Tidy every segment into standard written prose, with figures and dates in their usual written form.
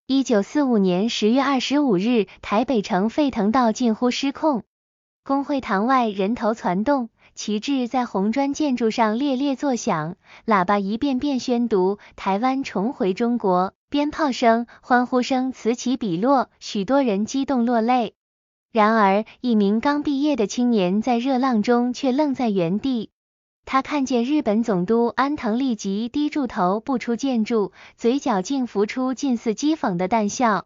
1945年10月25日，台北城沸腾到近乎失控，公会堂外人头攒动，旗帜在红砖建筑上猎猎作响，喇叭一遍遍宣读台湾重回中国，鞭炮声、欢呼声此起彼落，许多人激动落泪。然而，一名刚毕业的青年在热浪中却愣在原地。他看见日本总督安藤利吉低住头不出建筑，嘴角竟浮出近似讥讽的淡笑。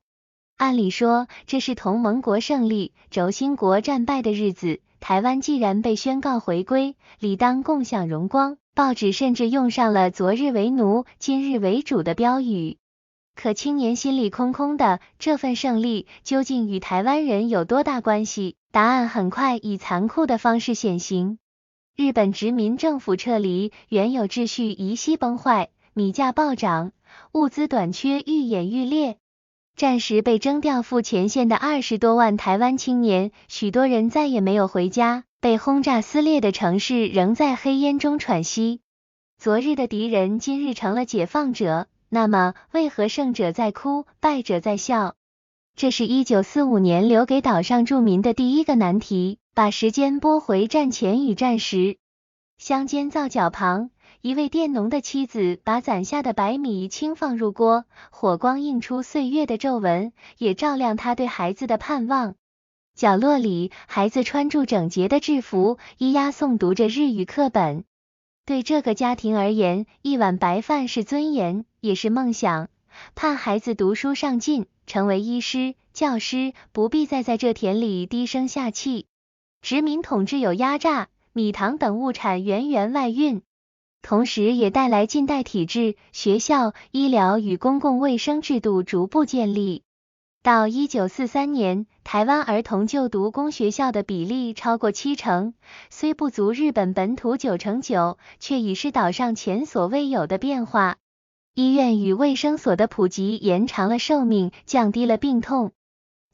按理说，这是同盟国胜利、轴心国战败的日子，台湾既然被宣告回归，理当共享荣光。报纸甚至用上了昨日为奴，今日为主的标语。可青年心里空空的，这份胜利究竟与台湾人有多大关系？答案很快以残酷的方式显形。日本殖民政府撤离，原有秩序疑稀崩坏，米价暴涨，物资短缺愈演愈烈。战时被征调赴前线的20多万台湾青年，许多人再也没有回家，被轰炸撕裂的城市仍在黑烟中喘息。昨日的敌人今日成了解放者，那么为何胜者在哭，败者在笑？这是1945年留给岛上住民的第一个难题。把时间拨回战前与战时，乡间灶角旁，一位佃农的妻子把攒下的白米轻放入锅，火光映出岁月的皱纹，也照亮他对孩子的盼望。角落里，孩子穿着整洁的制服，咿呀诵读着日语课本。对这个家庭而言，一碗白饭是尊严，也是梦想。盼孩子读书上进，成为医师、教师，不必再在这田里低声下气。殖民统治有压榨、米糖等物产源源外运，同时也带来近代体制，学校、医疗与公共卫生制度逐步建立。到1943年，台湾儿童就读公学校的比例超过70%，虽不足日本本土9%，却已是岛上前所未有的变化。医院与卫生所的普及延长了寿命，降低了病痛。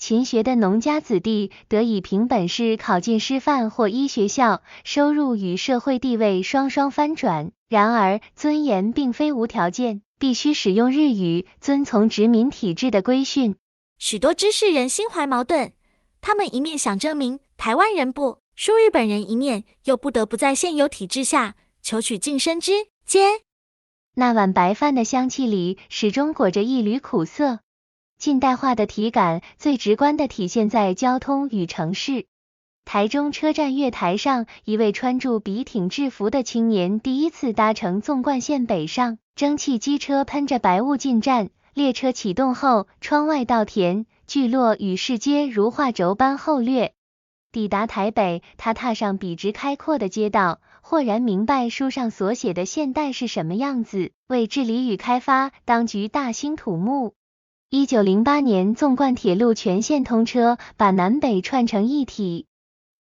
勤学的农家子弟得以凭本事考进师范或医学校，收入与社会地位双双翻转。然而，尊严并非无条件，必须使用日语，遵从殖民体制的规训。许多知识人心怀矛盾，他们一面想证明台湾人不输日本人，一面又不得不在现有体制下求取晋升之间。那碗白饭的香气里始终裹着一缕苦涩。近代化的体感最直观地体现在交通与城市。台中车站月台上，一位穿着笔挺制服的青年第一次搭乘纵贯线北上，蒸汽机车喷着白雾进站，列车启动后，窗外稻田、聚落与市街如画轴般后掠。抵达台北，他踏上笔直开阔的街道，豁然明白书上所写的现代是什么样子，为治理与开发，当局大兴土木。1908年，纵贯铁路全线通车，把南北串成一体。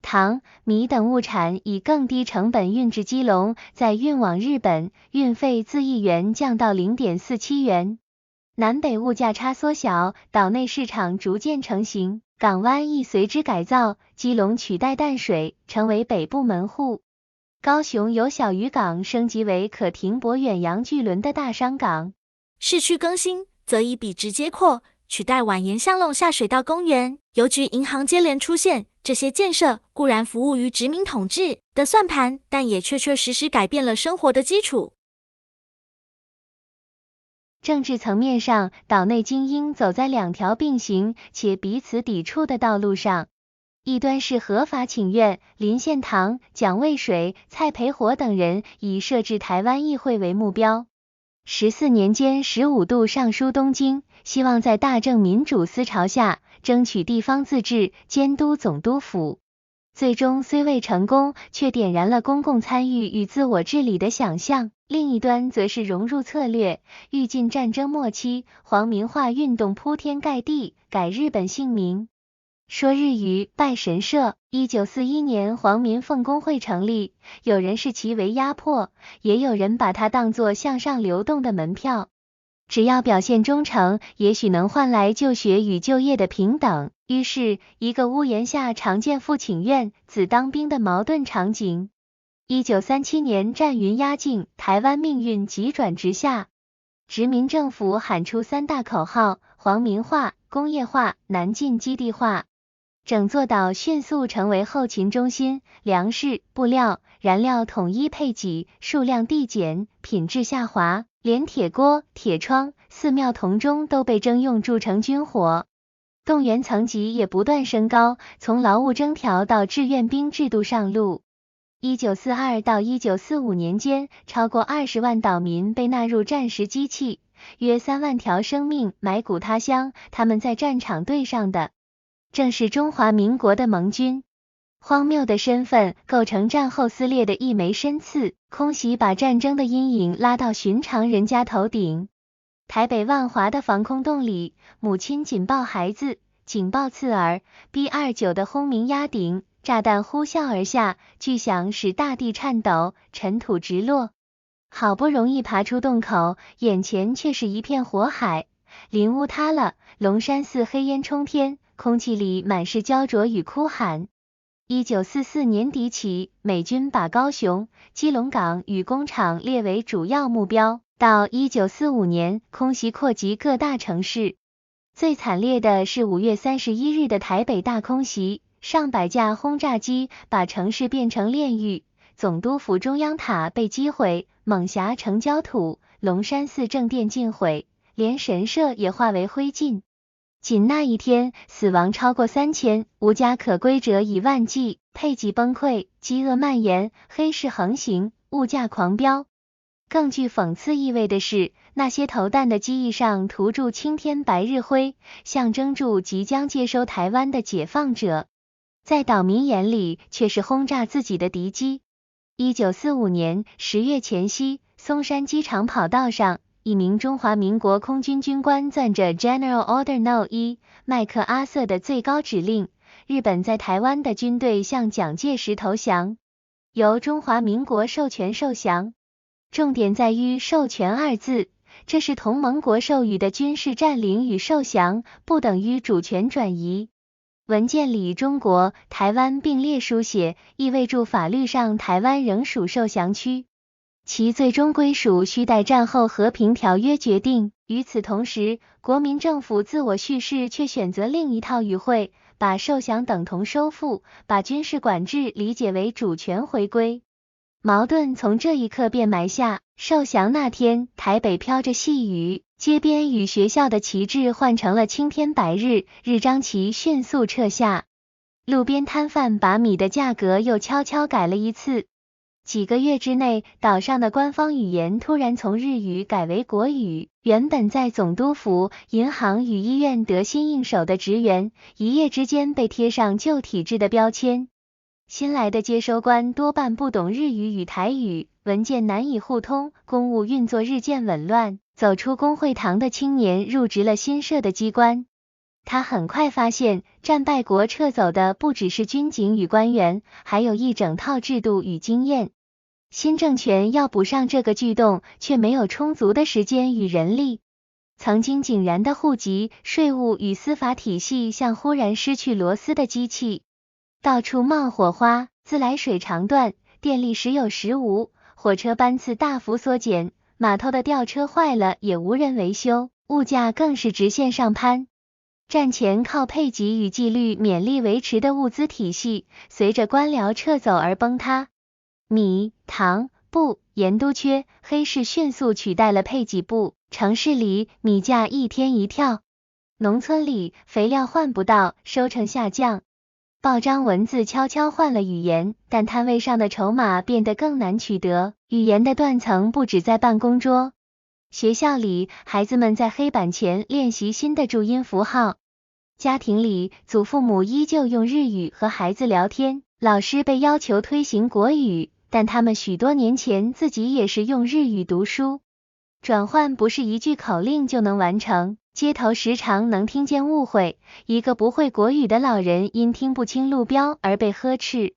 糖、米等物产以更低成本运至基隆，再运往日本，运费自1元降到0.47元。南北物价差缩小，岛内市场逐渐成型，港湾亦随之改造，基隆取代淡水，成为北部门户。高雄由小渔港升级为可停泊远洋巨轮的大商港。市区更新则以笔直街廓取代蜿沿巷弄下水道公园，邮局、银行接连出现。这些建设固然服务于殖民统治的算盘，但也确确实实改变了生活的基础。政治层面上，岛内精英走在2条并行且彼此抵触的道路上。一端是合法请愿，林献堂、蒋渭水、蔡培火等人以设置台湾议会为目标。14年间15度上书东京，希望在大正民主思潮下争取地方自治，监督总督府。最终虽未成功，却点燃了公共参与与自我治理的想象。另一端则是融入策略，愈近战争末期，皇民化运动铺天盖地，改日本姓名。说日语，拜神社。1941年，皇民奉公会成立，有人视其为压迫，也有人把它当作向上流动的门票。只要表现忠诚，也许能换来就学与就业的平等。于是，一个屋檐下常见父请愿、子当兵的矛盾场景。1937年，战云压境，台湾命运急转直下。殖民政府喊出3大口号：皇民化、工业化、南进基地化。整座岛迅速成为后勤中心，粮食、布料、燃料统一配给，数量递减，品质下滑，连铁锅、铁窗、寺庙铜钟都被征用铸成军火。动员层级也不断升高，从劳务征调到志愿兵制度上路。1942到1945年间，超过20万岛民被纳入战时机器，约3万条生命埋骨他乡，他们在战场对上的正是中华民国的盟军。荒谬的身份构成战后撕裂的一枚深刺，空袭把战争的阴影拉到寻常人家头顶。台北万华的防空洞里，母亲紧抱孩子，警报刺耳 ，B-29的轰鸣压顶，炸弹呼啸而下，巨响使大地颤抖，尘土直落。好不容易爬出洞口，眼前却是一片火海，林屋塌了，龙山寺黑烟冲天，空气里满是焦灼与哭喊。1944年底起，美军把高雄、基隆港与工厂列为主要目标，到1945年，空袭扩及各大城市。最惨烈的是5月31日的台北大空袭，上百架轰炸机把城市变成炼狱，总督府中央塔被击毁，猛峡城焦土，龙山寺正殿尽毁，连神社也化为灰烬。仅那一天，死亡超过3000，无家可归者以万计，配给崩溃，饥饿蔓延，黑市横行，物价狂飙。更具讽刺意味的是，那些投弹的机翼上涂著青天白日辉，象征住即将接收台湾的解放者，在岛民眼里却是轰炸自己的敌机。1945年10月前夕，松山机场跑道上，一名中华民国空军军官攥着 General Order No. 1麦克阿瑟的最高指令，日本在台湾的军队向蒋介石投降，由中华民国授权受降。重点在于授权二字，这是同盟国授予的军事占领与受降，不等于主权转移。文件里中国、台湾并列书写，意味着法律上台湾仍属受降区，其最终归属需待战后和平条约决定。与此同时，国民政府自我叙事却选择另一套语汇，把受降等同收复，把军事管制理解为主权回归。矛盾从这一刻便埋下。受降那天，台北飘着细雨，街边与学校的旗帜换成了青天白日，日章旗迅速撤下。路边摊贩把米的价格又悄悄改了一次。几个月之内，岛上的官方语言突然从日语改为国语，原本在总督府、银行与医院得心应手的职员，一夜之间被贴上旧体制的标签。新来的接收官多半不懂日语与台语，文件难以互通，公务运作日渐紊乱。走出工会堂的青年入职了新设的机关，他很快发现，战败国撤走的不只是军警与官员，还有一整套制度与经验。新政权要补上这个巨洞，却没有充足的时间与人力。曾经井然的户籍、税务与司法体系像忽然失去螺丝的机器，到处冒火花，自来水长断，电力时有时无，火车班次大幅缩减，码头的吊车坏了也无人维修，物价更是直线上攀。战前靠配给与纪律勉力维持的物资体系，随着官僚撤走而崩塌。米、糖、布、盐都缺，黑市迅速取代了配给部，城市里米价一天一跳，农村里肥料换不到，收成下降。报章文字悄悄换了语言，但摊位上的筹码变得更难取得。语言的断层不止在办公桌，学校里孩子们在黑板前练习新的注音符号，家庭里祖父母依旧用日语和孩子聊天，老师被要求推行国语，但他们许多年前自己也是用日语读书。转换不是一句口令就能完成，街头时常能听见误会，一个不会国语的老人因听不清路标而被呵斥，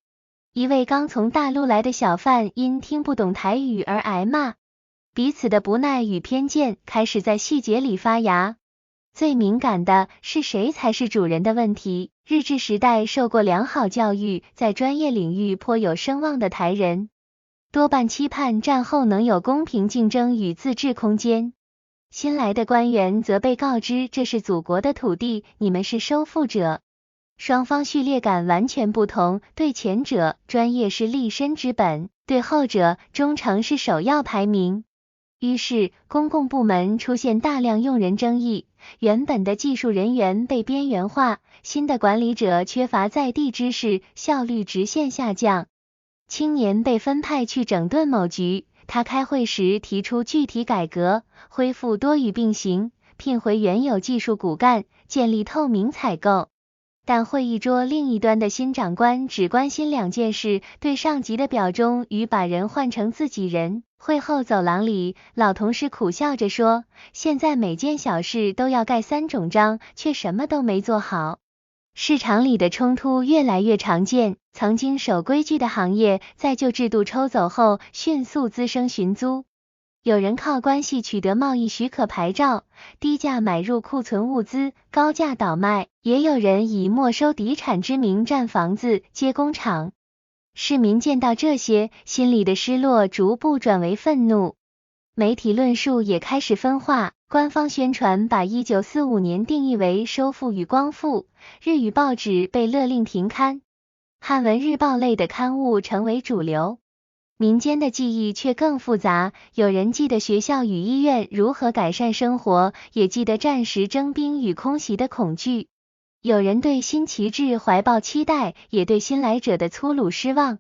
一位刚从大陆来的小贩因听不懂台语而挨骂，彼此的不耐与偏见开始在细节里发芽。最敏感的是谁才是主人的问题。日治时代受过良好教育，在专业领域颇有声望的台人，多半期盼战后能有公平竞争与自治空间。新来的官员则被告知这是祖国的土地，你们是收复者。双方序列感完全不同，对前者专业是立身之本，对后者忠诚是首要排名。于是公共部门出现大量用人争议，原本的技术人员被边缘化，新的管理者缺乏在地知识，效率直线下降。青年被分派去整顿某局，他开会时提出具体改革，恢复多语并行，聘回原有技术骨干，建立透明采购。但会议桌另一端的新长官只关心两件事，对上级的表忠与把人换成自己人。会后走廊里，老同事苦笑着说，现在每件小事都要盖3种章，却什么都没做好。市场里的冲突越来越常见，曾经守规矩的行业在旧制度抽走后迅速滋生寻租。有人靠关系取得贸易许可牌照，低价买入库存物资，高价倒卖，也有人以没收敌产之名占房子、接工厂。市民见到这些，心里的失落逐步转为愤怒。媒体论述也开始分化，官方宣传把1945年定义为收复与光复，日语报纸被勒令停刊，汉文日报类的刊物成为主流。民间的记忆却更复杂，有人记得学校与医院如何改善生活，也记得战时征兵与空袭的恐惧。有人对新旗帜怀抱期待，也对新来者的粗鲁失望。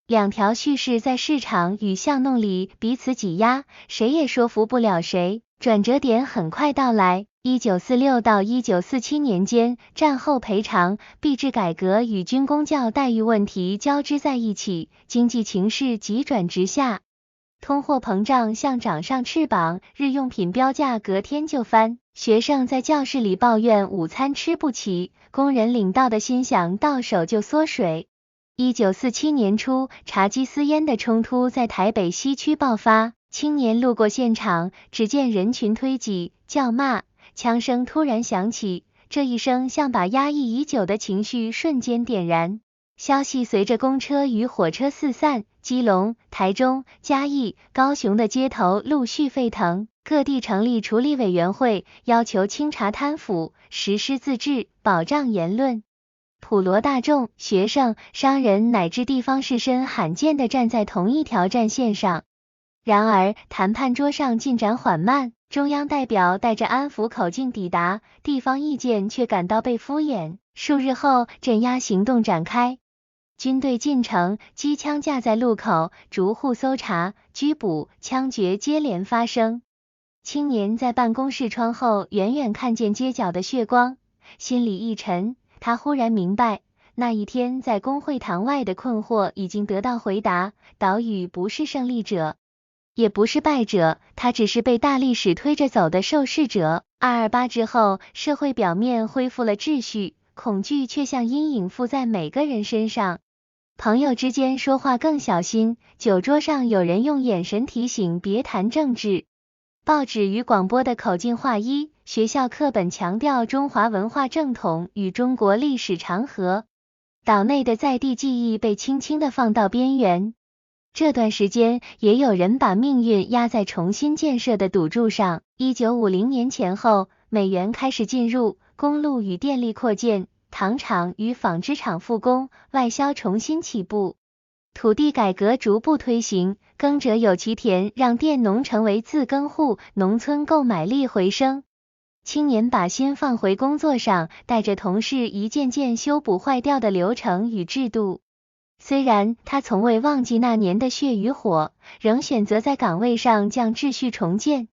两条叙事在市场与巷弄里彼此挤压，谁也说服不了谁。转折点很快到来，1946到1947年间，战后赔偿、币制改革与军公教待遇问题交织在一起，经济情势急转直下。通货膨胀像长上翅膀，日用品标价隔天就翻，学生在教室里抱怨午餐吃不起，工人领到的薪饷到手就缩水。1947年初，茶几私烟的冲突在台北西区爆发，青年路过现场，只见人群推挤、叫骂，枪声突然响起，这一声像把压抑已久的情绪瞬间点燃。消息随着公车与火车四散，基隆、台中、嘉义、高雄的街头陆续沸腾，各地成立处理委员会，要求清查贪腐，实施自治，保障言论。普罗大众、学生、商人乃至地方士绅罕见地站在同一条战线上。然而，谈判桌上进展缓慢，中央代表带着安抚口径抵达，地方意见却感到被敷衍。数日后，镇压行动展开。军队进城，机枪架在路口，逐户搜查、拘捕、枪决接连发生。青年在办公室窗后远远看见街角的血光，心里一沉，他忽然明白，那一天在工会堂外的困惑已经得到回答，岛屿不是胜利者，也不是败者，他只是被大历史推着走的受试者。228之后，社会表面恢复了秩序，恐惧却像阴影附在每个人身上。朋友之间说话更小心，酒桌上有人用眼神提醒别谈政治。报纸与广播的口径划一，学校课本强调中华文化正统与中国历史长河，岛内的在地记忆被轻轻地放到边缘。这段时间，也有人把命运压在重新建设的赌注上。1950年前后，美元开始进入，公路与电力扩建，糖厂与纺织厂复工，外销重新起步。土地改革逐步推行，耕者有其田让佃农成为自耕户，农村购买力回升。青年把心放回工作上，带着同事一件件修补坏掉的流程与制度。虽然他从未忘记那年的血与火，仍选择在岗位上将秩序重建。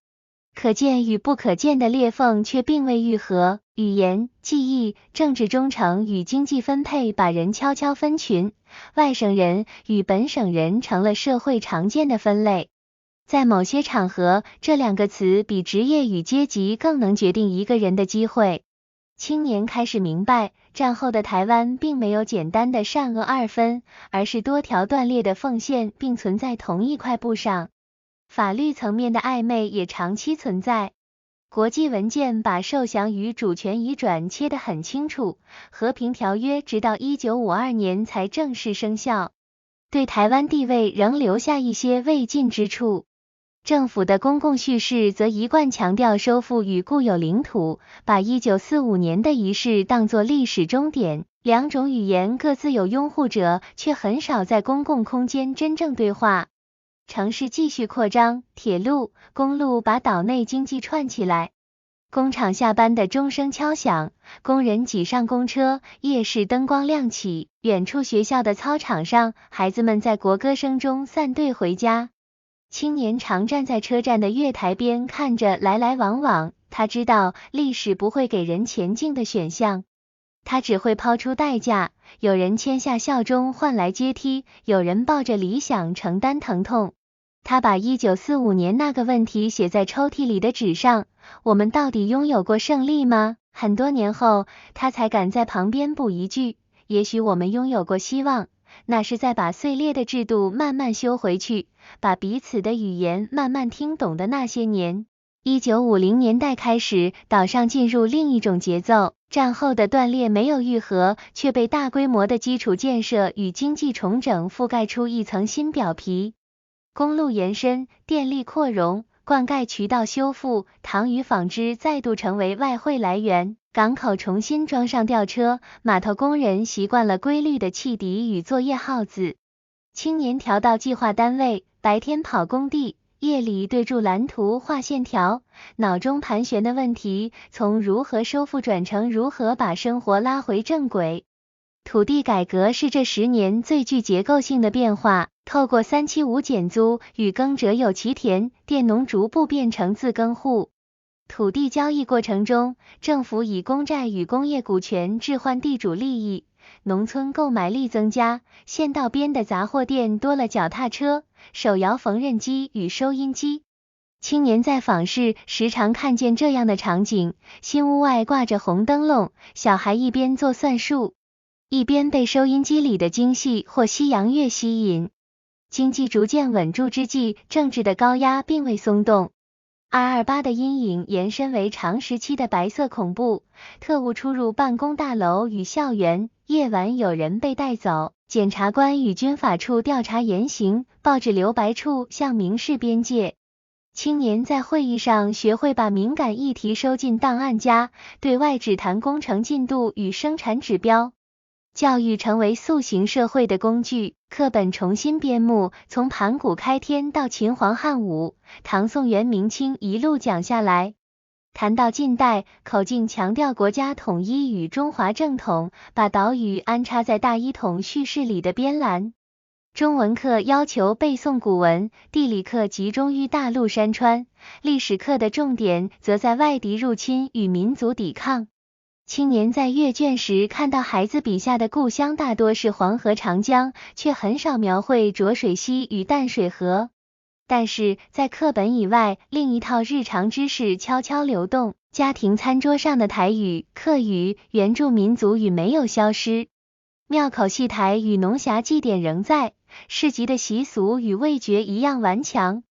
可见与不可见的裂缝却并未愈合，语言、记忆、政治忠诚与经济分配把人悄悄分群，外省人与本省人成了社会常见的分类。在某些场合，这两个词比职业与阶级更能决定一个人的机会。青年开始明白，战后的台湾并没有简单的善恶二分，而是多条断裂的缝线并存在同一块布上。法律层面的暧昧也长期存在。国际文件把受降与主权移转切得很清楚，和平条约直到1952年才正式生效，对台湾地位仍留下一些未尽之处。政府的公共叙事则一贯强调收复与固有领土，把1945年的仪式当作历史终点。两种语言各自有拥护者，却很少在公共空间真正对话。城市继续扩张，铁路、公路把岛内经济串起来。工厂下班的钟声敲响，工人挤上公车，夜市灯光亮起，远处学校的操场上，孩子们在国歌声中散队回家。青年常站在车站的月台边，看着来来往往，他知道历史不会给人前进的选项，他只会抛出代价，有人签下效忠换来阶梯，有人抱着理想承担疼痛。他把1945年那个问题写在抽屉里的纸上，我们到底拥有过胜利吗？很多年后，他才敢在旁边补一句，也许我们拥有过希望，那是在把碎裂的制度慢慢修回去，把彼此的语言慢慢听懂的那些年。1950年代开始，岛上进入另一种节奏，战后的断裂没有愈合，却被大规模的基础建设与经济重整覆盖出一层新表皮。公路延伸，电力扩容，灌溉渠道修复，糖与纺织再度成为外汇来源，港口重新装上吊车，码头工人习惯了规律的汽笛与作业号子。青年调到计划单位，白天跑工地，夜里对住蓝图画线条，脑中盘旋的问题从如何收复转成如何把生活拉回正轨。土地改革是这10年最具结构性的变化，透过375减租与耕者有其田，佃农逐步变成自耕户。土地交易过程中，政府以公债与工业股权置换地主利益，农村购买力增加，县道边的杂货店多了脚踏车、手摇缝纫机与收音机。青年在访视时常看见这样的场景，新屋外挂着红灯笼，小孩一边做算术，一边被收音机里的京戏或西洋乐吸引。经济逐渐稳住之际，政治的高压并未松动。228的阴影延伸为长时期的白色恐怖，特务出入办公大楼与校园，夜晚有人被带走，检察官与军法处调查严刑，报纸留白处向明示边界。青年在会议上学会把敏感议题收进档案夹，对外只谈工程进度与生产指标。教育成为塑形社会的工具，课本重新编目，从盘古开天到秦皇汉武，唐宋元明清一路讲下来。谈到近代，口径强调国家统一与中华正统，把岛屿安插在大一统叙事里的边栏。中文课要求背诵古文，地理课集中于大陆山川，历史课的重点则在外敌入侵与民族抵抗。青年在阅卷时看到孩子笔下的故乡大多是黄河长江，却很少描绘浊水溪与淡水河。但是在课本以外，另一套日常知识悄悄流动，家庭餐桌上的台语、客语、原住民族语没有消失，庙口戏台与农暇祭典仍在，市集的习俗与味觉一样顽强。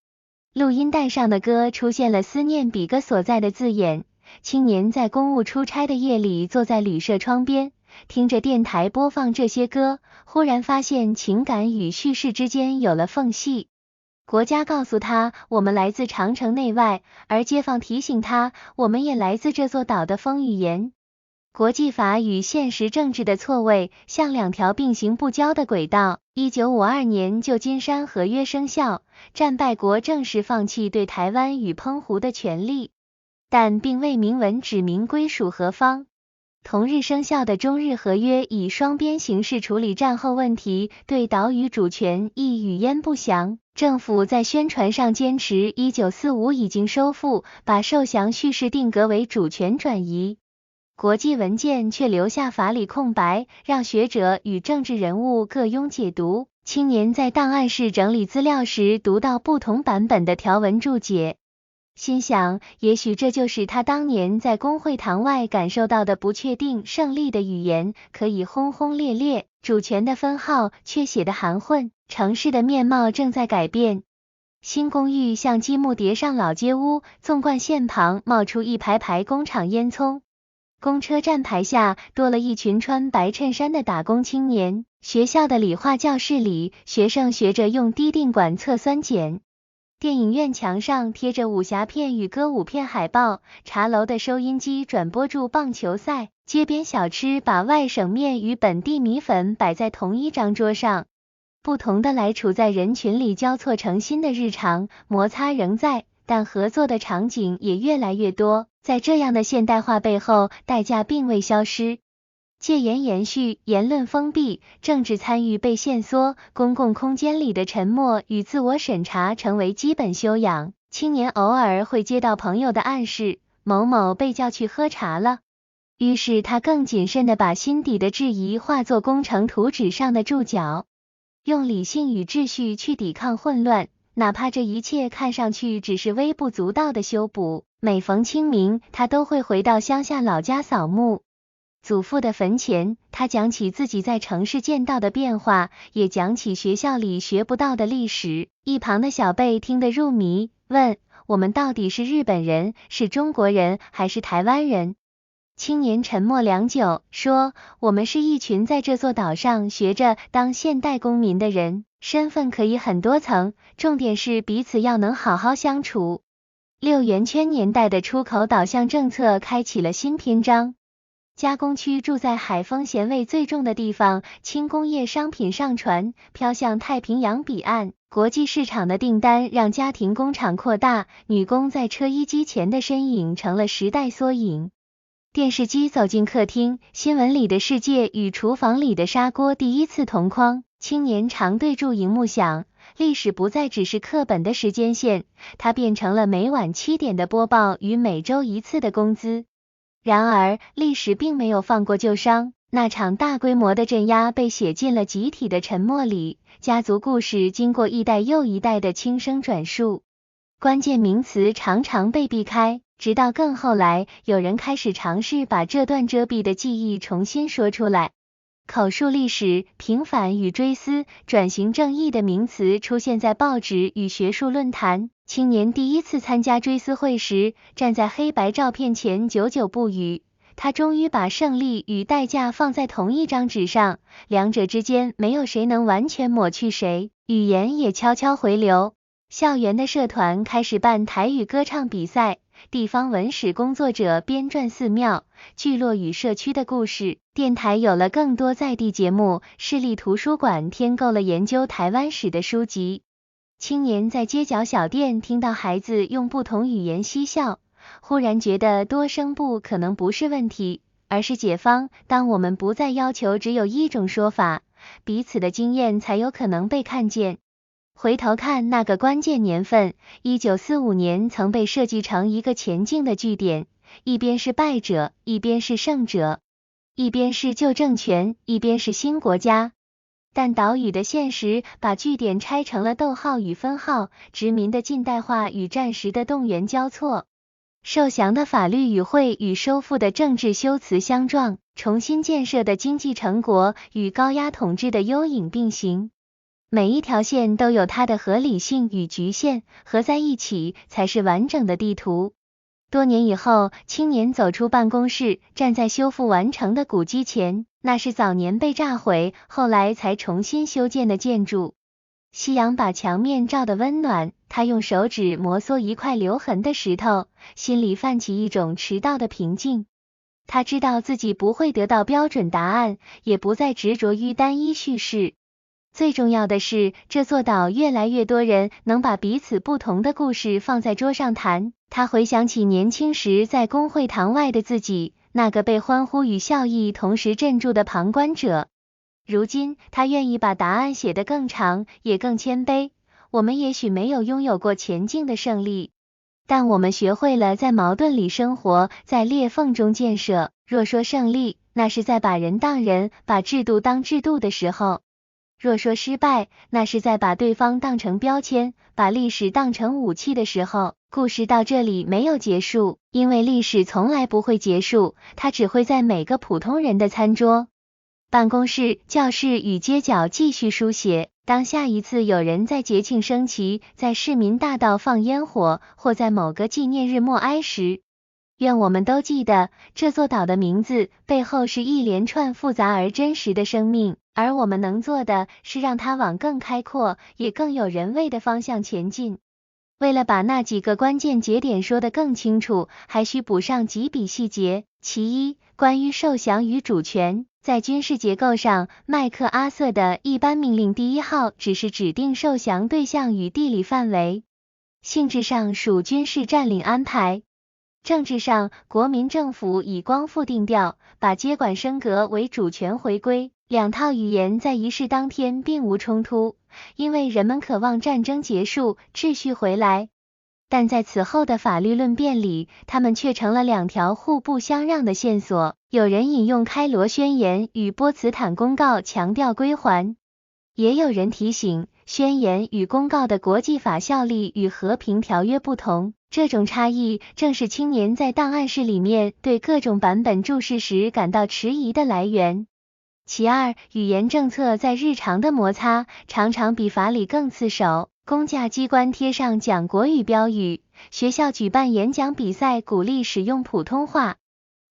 录音带上的歌出现了思念比个所在的字眼。青年在公务出差的夜里，坐在旅社窗边，听着电台播放这些歌，忽然发现情感与叙事之间有了缝隙。国家告诉他，我们来自长城内外，而街坊提醒他，我们也来自这座岛的风与盐。国际法与现实政治的错位，像两条并行不交的轨道。1952年旧金山合约生效，战败国正式放弃对台湾与澎湖的权利，但并未明文指明归属何方。同日生效的中日合约以双边形式处理战后问题，对岛屿主权亦语焉不详。政府在宣传上坚持1945已经收复，把受降叙事定格为主权转移。国际文件却留下法理空白，让学者与政治人物各拥解读。青年在档案室整理资料时，读到不同版本的条文注解，心想，也许这就是他当年在公会堂外感受到的不确定胜利的语言，可以轰轰烈烈，主权的分号却写得含混。城市的面貌正在改变，新公寓像积木叠上老街屋，纵贯线旁冒出一排排工厂烟囱。公车站牌下多了一群穿白衬衫的打工青年。学校的理化教室里，学生学着用滴定管测酸碱。电影院墙上贴着武侠片与歌舞片海报，茶楼的收音机转播住棒球赛，街边小吃把外省面与本地米粉摆在同一张桌上。不同的来处在人群里交错成新的日常，摩擦仍在，但合作的场景也越来越多。在这样的现代化背后，代价并未消失。戒严延续，言论封闭，政治参与被限缩，公共空间里的沉默与自我审查成为基本修养。青年偶尔会接到朋友的暗示，某某被叫去喝茶了。于是他更谨慎地把心底的质疑化作工程图纸上的注脚，用理性与秩序去抵抗混乱，哪怕这一切看上去只是微不足道的修补。每逢清明，他都会回到乡下老家扫墓。祖父的坟前，他讲起自己在城市见到的变化，也讲起学校里学不到的历史。一旁的小贝听得入迷，问：我们到底是日本人，是中国人，还是台湾人？青年沉默良久，说：我们是一群在这座岛上学着当现代公民的人，身份可以很多层，重点是彼此要能好好相处。六圆圈年代的出口导向政策开启了新篇章。加工区住在海风咸味最重的地方，轻工业商品上船，飘向太平洋彼岸。国际市场的订单让家庭工厂扩大，女工在车衣机前的身影成了时代缩影。电视机走进客厅，新闻里的世界与厨房里的砂锅第一次同框。青年常对住荧幕想，历史不再只是课本的时间线，它变成了每晚7点的播报与每周一次的工资。然而，历史并没有放过旧伤，那场大规模的镇压被写进了集体的沉默里，家族故事经过一代又一代的轻声转述，关键名词常常被避开，直到更后来，有人开始尝试把这段遮蔽的记忆重新说出来。口述历史、平反与追思、转型正义的名词出现在报纸与学术论坛。青年第一次参加追思会时，站在黑白照片前久久不语。他终于把胜利与代价放在同一张纸上，两者之间没有谁能完全抹去谁，语言也悄悄回流。校园的社团开始办台语歌唱比赛，地方文史工作者编撰寺庙、聚落与社区的故事，电台有了更多在地节目，市立图书馆添购了研究台湾史的书籍。青年在街角小店听到孩子用不同语言嬉笑，忽然觉得多声部可能不是问题，而是解方。当我们不再要求只有一种说法，彼此的经验才有可能被看见。回头看那个关键年份，1945年曾被设计成一个前进的据点，一边是败者，一边是胜者，一边是旧政权，一边是新国家。但岛屿的现实把据点拆成了逗号与分号，殖民的近代化与战时的动员交错，受降的法律与会与收复的政治修辞相撞，重新建设的经济成果与高压统治的幽影并行。每一条线都有它的合理性与局限，合在一起才是完整的地图。多年以后，青年走出办公室，站在修复完成的古迹前，那是早年被炸毁，后来才重新修建的建筑。夕阳把墙面照得温暖，他用手指摩挲一块留痕的石头，心里泛起一种迟到的平静。他知道自己不会得到标准答案，也不再执着于单一叙事。最重要的是，这座岛越来越多人能把彼此不同的故事放在桌上谈。他回想起年轻时在公会堂外的自己，那个被欢呼与笑意同时镇住的旁观者。如今，他愿意把答案写得更长，也更谦卑。我们也许没有拥有过前进的胜利，但我们学会了在矛盾里生活，在裂缝中建设。若说胜利，那是在把人当人，把制度当制度的时候。若说失败，那是在把对方当成标签，把历史当成武器的时候。故事到这里没有结束，因为历史从来不会结束，它只会在每个普通人的餐桌、办公室、教室与街角继续书写。当下一次有人在节庆升旗，在市民大道放烟火，或在某个纪念日默哀时，愿我们都记得，这座岛的名字背后是一连串复杂而真实的生命，而我们能做的是让它往更开阔，也更有人味的方向前进。为了把那几个关键节点说得更清楚，还需补上几笔细节。其一，关于受降与主权。在军事结构上，麦克阿瑟的一般命令第1号只是指定受降对象与地理范围，性质上属军事占领安排。政治上，国民政府以光复定调，把接管升格为主权回归。两套语言在仪式当天并无冲突，因为人们渴望战争结束，秩序回来。但在此后的法律论辩里，它们却成了两条互不相让的线索。有人引用开罗宣言与波茨坦公告强调归还，也有人提醒，宣言与公告的国际法效力与和平条约不同。这种差异正是青年在档案室里面对各种版本注释时感到迟疑的来源。其二，语言政策在日常的摩擦常常比法理更刺手。公家机关贴上讲国语标语，学校举办演讲比赛鼓励使用普通话。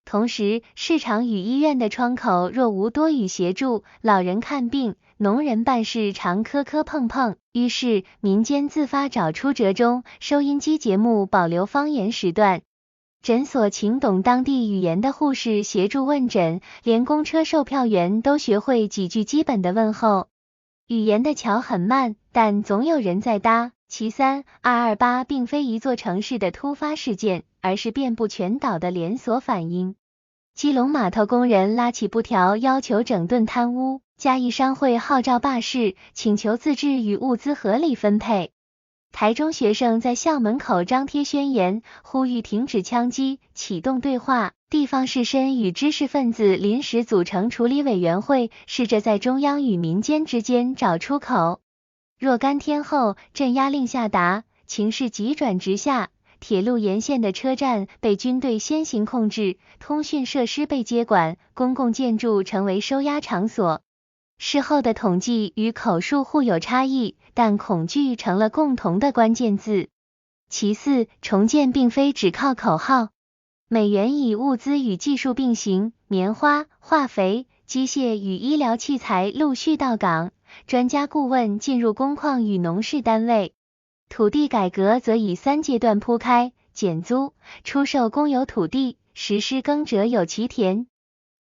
同时，市场与医院的窗口若无多语协助，老人看病，农人办事常磕磕碰碰。于是，民间自发找出折中，收音机节目保留方言时段。诊所请懂当地语言的护士协助问诊，连公车售票员都学会几句基本的问候。语言的桥很慢，但总有人在搭。其三，228并非一座城市的突发事件，而是遍布全岛的连锁反应。基隆码头工人拉起布条要求整顿贪污，嘉义商会号召罢市，请求自治与物资合理分配。台中学生在校门口张贴宣言，呼吁停止枪击，启动对话。地方士绅与知识分子临时组成处理委员会，试着在中央与民间之间找出口。若干天后，镇压令下达，情势急转直下，铁路沿线的车站被军队先行控制，通讯设施被接管，公共建筑成为收押场所。事后的统计与口述互有差异，但恐惧成了共同的关键字。其四，重建并非只靠口号。美元以物资与技术并行，棉花、化肥、机械与医疗器材陆续到港，专家顾问进入工矿与农事单位。土地改革则以3阶段铺开，减租、出售公有土地，实施耕者有其田。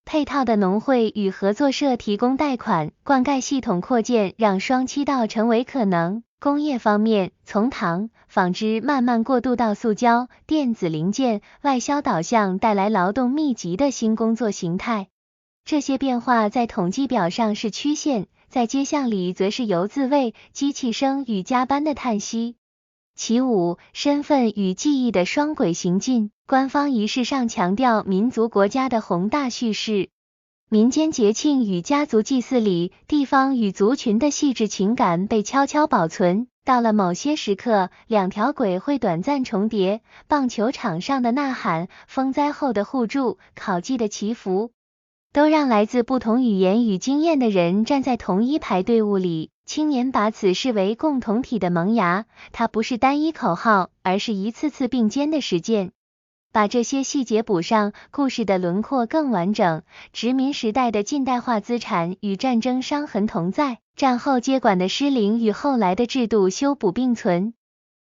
配套的农会与合作社提供贷款，灌溉系统扩建，让双栖道成为可能。工业方面，从糖、纺织慢慢过渡到塑胶、电子零件，外销导向带来劳动密集的新工作形态。这些变化在统计表上是曲线，在街巷里则是油渍味、机器声与加班的叹息。其五，身份与记忆的双轨行进。官方仪式上强调民族国家的宏大叙事，民间节庆与家族祭祀里，地方与族群的细致情感被悄悄保存。到了某些时刻，两条轨会短暂重叠，棒球场上的呐喊，风灾后的互助，考绩的祈福，都让来自不同语言与经验的人站在同一排队伍里。青年把此视为共同体的萌芽，它不是单一口号，而是一次次并肩的实践。把这些细节补上，故事的轮廓更完整。殖民时代的近代化资产与战争伤痕同在，战后接管的失灵与后来的制度修补并存，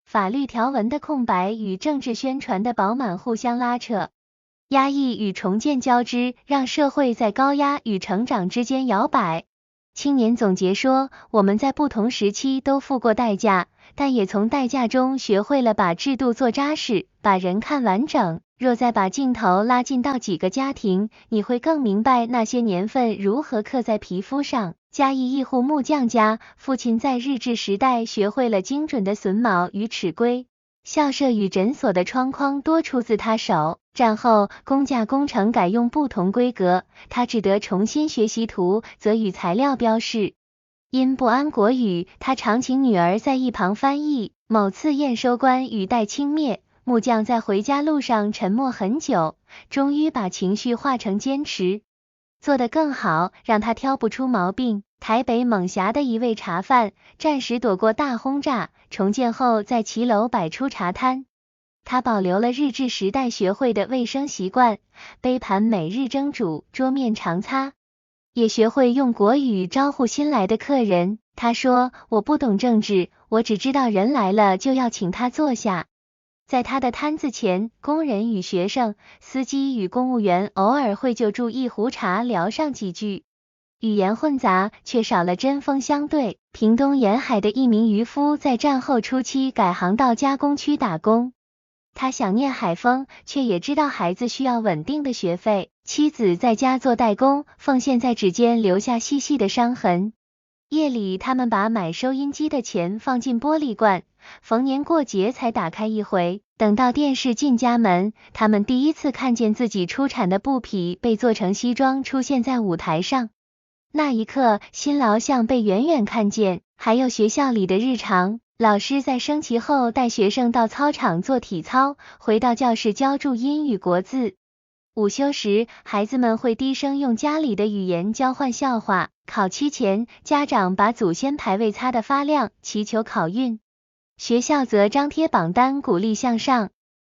法律条文的空白与政治宣传的饱满互相拉扯，压抑与重建交织，让社会在高压与成长之间摇摆。青年总结说，我们在不同时期都付过代价，但也从代价中学会了把制度做扎实，把人看完整。若再把镜头拉近到几个家庭，你会更明白那些年份如何刻在皮肤上。嘉义一户木匠家，父亲在日治时代学会了精准的榫卯与尺规，校舍与诊所的窗框多出自他手。战后工架工程改用不同规格，他只得重新学习图则与材料标示。因不谙国语，他常请女儿在一旁翻译。某次验收官语带轻蔑，木匠在回家路上沉默很久，终于把情绪化成坚持，做得更好，让他挑不出毛病。台北猛侠的一位茶贩，战时躲过大轰炸，重建后在骑楼摆出茶摊。他保留了日治时代学会的卫生习惯，杯盘每日蒸煮，桌面常擦，也学会用国语招呼新来的客人。他说，我不懂政治，我只知道人来了就要请他坐下。在他的摊子前，工人与学生、司机与公务员偶尔会就住一壶茶聊上几句，语言混杂，却少了针锋相对。屏东沿海的一名渔夫在战后初期改行到加工区打工，他想念海风，却也知道孩子需要稳定的学费，妻子在家做代工，缝线在指尖留下细细的伤痕。夜里，他们把买收音机的钱放进玻璃罐，逢年过节才打开一回。等到电视进家门，他们第一次看见自己出产的布匹被做成西装出现在舞台上。那一刻，辛劳像被远远看见。还有学校里的日常，老师在升旗后带学生到操场做体操，回到教室教注音与国字。午休时，孩子们会低声用家里的语言交换笑话。考期前，家长把祖先牌位擦得发亮，祈求考运。学校则张贴榜单鼓励向上。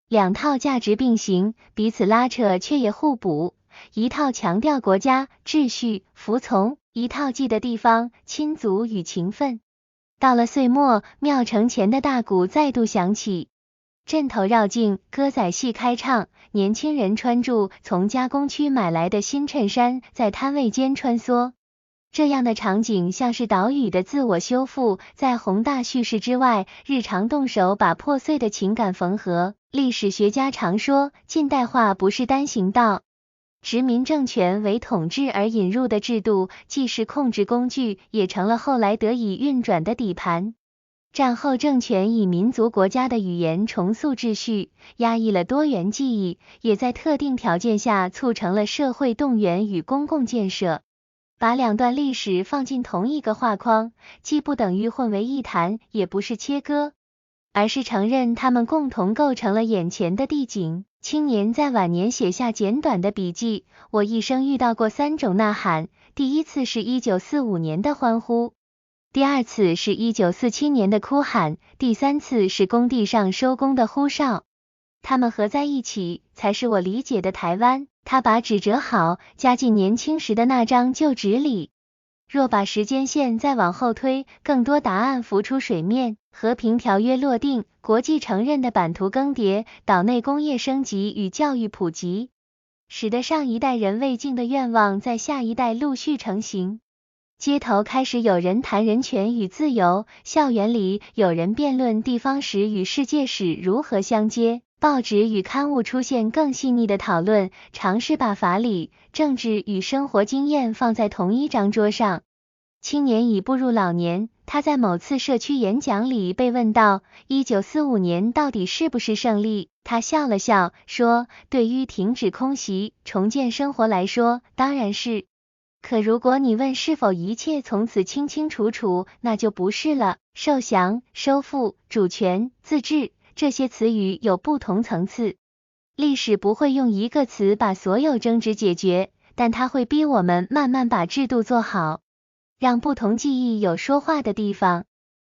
两套价值并行，彼此拉扯却也互补。一套强调国家、秩序、服从，一套记得地方、亲族与情分。到了岁末，庙城前的大鼓再度响起，阵头绕境，歌仔戏开唱，年轻人穿着从加工区买来的新衬衫在摊位间穿梭。这样的场景像是岛屿的自我修复，在宏大叙事之外，日常动手把破碎的情感缝合。历史学家常说，近代化不是单行道，殖民政权为统治而引入的制度，既是控制工具，也成了后来得以运转的底盘。战后政权以民族国家的语言重塑秩序，压抑了多元记忆，也在特定条件下促成了社会动员与公共建设。把两段历史放进同一个画框，既不等于混为一谈，也不是切割，而是承认他们共同构成了眼前的地景。青年在晚年写下简短的笔记，我一生遇到过3种呐喊，第一次是1945年的欢呼，第二次是1947年的哭喊，第三次是工地上收工的呼哨。他们合在一起，才是我理解的台湾。他把纸折好，夹进年轻时的那张旧纸里。若把时间线再往后推，更多答案浮出水面。和平条约落定，国际承认的版图更迭，岛内工业升级与教育普及，使得上一代人未尽的愿望在下一代陆续成型。街头开始有人谈人权与自由，校园里有人辩论地方史与世界史如何相接。报纸与刊物出现更细腻的讨论，尝试把法理、政治与生活经验放在同一张桌上。青年已步入老年，他在某次社区演讲里被问到，1945年到底是不是胜利？他笑了笑，说，对于停止空袭、重建生活来说，当然是。可如果你问是否一切从此清清楚楚，那就不是了。受降、收复、主权、自治，这些词语有不同层次。历史不会用一个词把所有争执解决，但它会逼我们慢慢把制度做好，让不同记忆有说话的地方。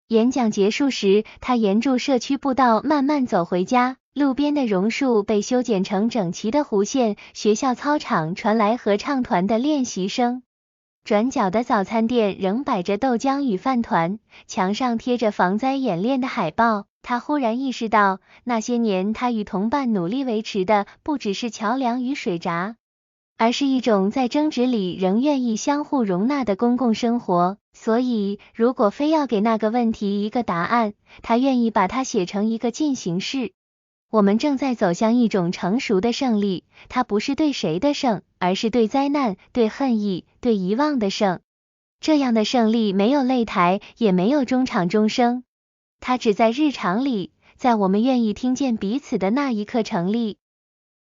演讲结束时，他沿着社区步道慢慢走回家，路边的榕树被修剪成整齐的弧线，学校操场传来合唱团的练习声。转角的早餐店仍摆着豆浆与饭团，墙上贴着防灾演练的海报。他忽然意识到，那些年他与同伴努力维持的不只是桥梁与水闸，而是一种在争执里仍愿意相互容纳的公共生活。所以，如果非要给那个问题一个答案，他愿意把它写成一个进行式。我们正在走向一种成熟的胜利，它不是对谁的胜，而是对灾难、对恨意、对遗忘的胜。这样的胜利没有擂台，也没有中场钟声，它只在日常里，在我们愿意听见彼此的那一刻成立。